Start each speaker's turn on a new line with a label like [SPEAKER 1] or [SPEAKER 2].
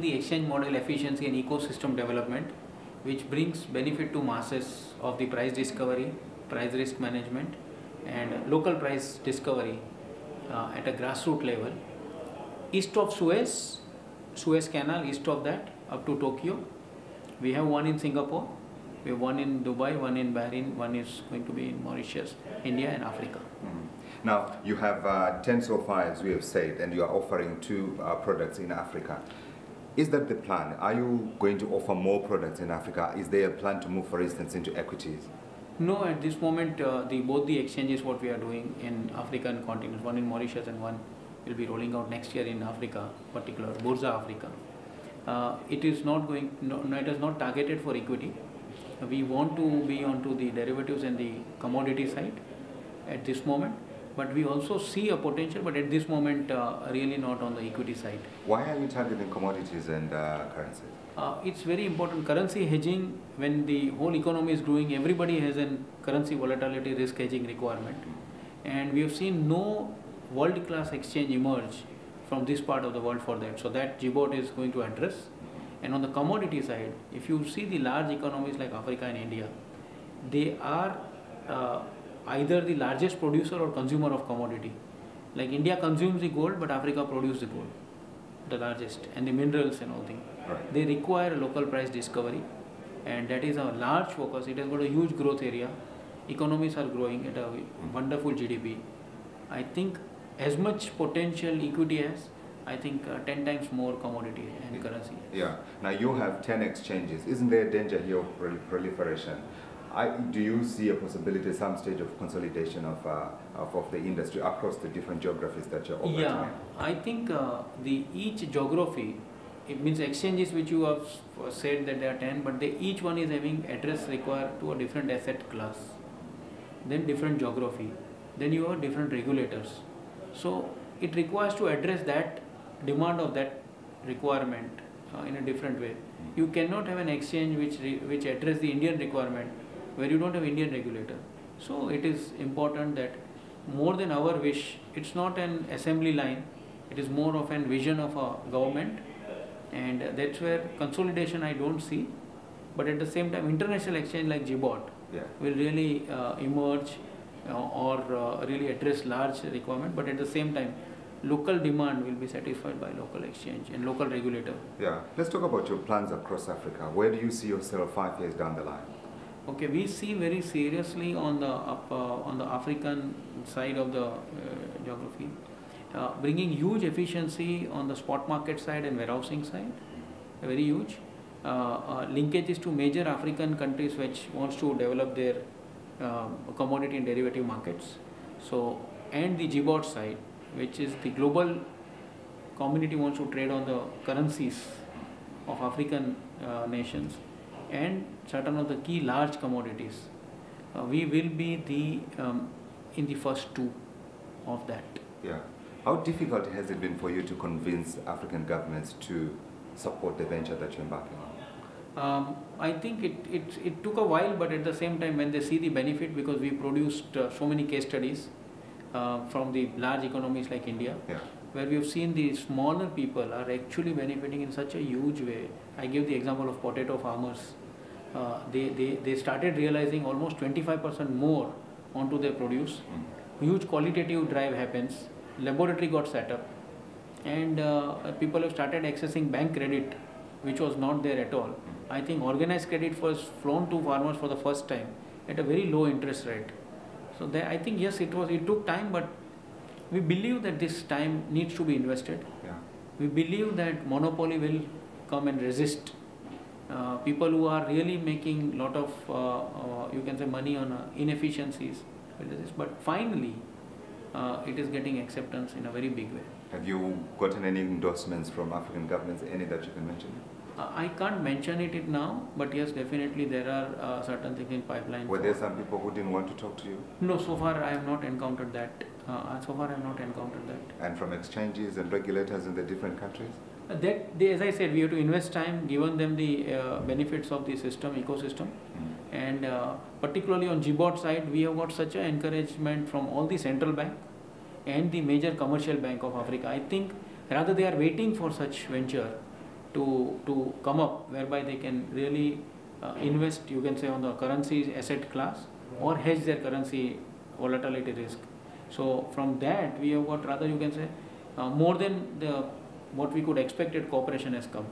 [SPEAKER 1] the exchange model efficiency and ecosystem development, which brings benefit to masses of the price discovery, price risk management, and local price discovery at a grassroots level. East of Suez Canal, east of that, up to Tokyo. We have one in Singapore, we have one in Dubai, one in Bahrain, one is going to be in Mauritius, India and Africa.
[SPEAKER 2] Now, you have 10 so far, as we have said, and you are offering 2 products in Africa. Is that the plan? Are you going to offer more products in Africa? Is there a plan to move, for instance, into equities?
[SPEAKER 1] No, at this moment, both the exchanges what we are doing in African continent, one in Mauritius and one will be rolling out next year in Africa, particular Bursa Africa. It is not it is not targeted for equity. We want to be onto the derivatives and the commodity side at this moment, but we also see a potential, but at this moment really not on the equity side.
[SPEAKER 2] Why are you targeting commodities and currencies?
[SPEAKER 1] It's very important. Currency hedging, when the whole economy is growing, everybody has a currency volatility risk hedging requirement, and we have seen no world-class exchange emerge from this part of the world for that. So that GBOT is going to address. And on the commodity side, if you see the large economies like Africa and India, they are either the largest producer or consumer of commodity. Like India consumes the gold, but Africa produces the gold, the largest, and the minerals and all things.
[SPEAKER 2] Right.
[SPEAKER 1] They require local price discovery, and that is a large focus. It has got a huge growth area. Economies are growing at a wonderful GDP. I think as much potential equity has, I think 10 times more commodity and currency.
[SPEAKER 2] Yeah. Now you have 10 exchanges. Isn't there a danger here of proliferation? Do you see a possibility at some stage of consolidation of the industry across the different geographies that you're operating in?
[SPEAKER 1] Yeah, I think each geography, it means exchanges which you have said that there are 10, but each one is having address required to a different asset class, then different geography, then you have different regulators. So it requires to address that demand of that requirement in a different way. You cannot have an exchange which address the Indian requirement where you don't have Indian regulator. So it is important that more than our wish, it's not an assembly line, it is more of a vision of a government, and that's where consolidation I don't see. But at the same time, international exchange like GBOT will really emerge or really address large requirement, but at the same time local demand will be satisfied by local exchange and local regulator.
[SPEAKER 2] Yeah, let's talk about your plans across Africa. Where do you see yourself 5 years down the line?
[SPEAKER 1] Okay, we see very seriously on the African side of the geography, bringing huge efficiency on the spot market side and warehousing side, very huge. Linkages to major African countries which wants to develop their commodity and derivative markets. So, and the GBOT side, which is the global community wants to trade on the currencies of African nations and certain of the key large commodities. We will be in the first 2 of that.
[SPEAKER 2] Yeah. How difficult has it been for you to convince African governments to support the venture that you're embarking on?
[SPEAKER 1] I think it took a while, but at the same time when they see the benefit, because we produced so many case studies from the large economies like India, where we have seen the smaller people are actually benefiting in such a huge way. I give the example of potato farmers. They started realizing almost 25% more onto their produce. Huge qualitative drive happens. Laboratory got set up, and people have started accessing bank credit, which was not there at all. I think organized credit was flown to farmers for the first time at a very low interest rate. So I think yes, it took time, but we believe that this time needs to be invested. We believe that monopoly will come and resist. People who are really making lot of you can say money on inefficiencies will resist. But finally, it is getting acceptance in a very big way.
[SPEAKER 2] Have you gotten any endorsements from African governments, any that you can mention?
[SPEAKER 1] I can't mention it now, but yes, definitely there are certain things in pipeline.
[SPEAKER 2] Were there some people who didn't want to talk to you?
[SPEAKER 1] No, so far I have not encountered that.
[SPEAKER 2] And from exchanges and regulators in the different countries?
[SPEAKER 1] As I said, we have to invest time, given them the benefits of the system, ecosystem. And particularly on GBOT side, we have got such an encouragement from all the central bank and the major commercial bank of Africa. I think rather they are waiting for such venture to come up whereby they can really invest, you can say, on the currency asset class or hedge their currency volatility risk. So from that we have got, rather you can say, more than what we could expected cooperation has come.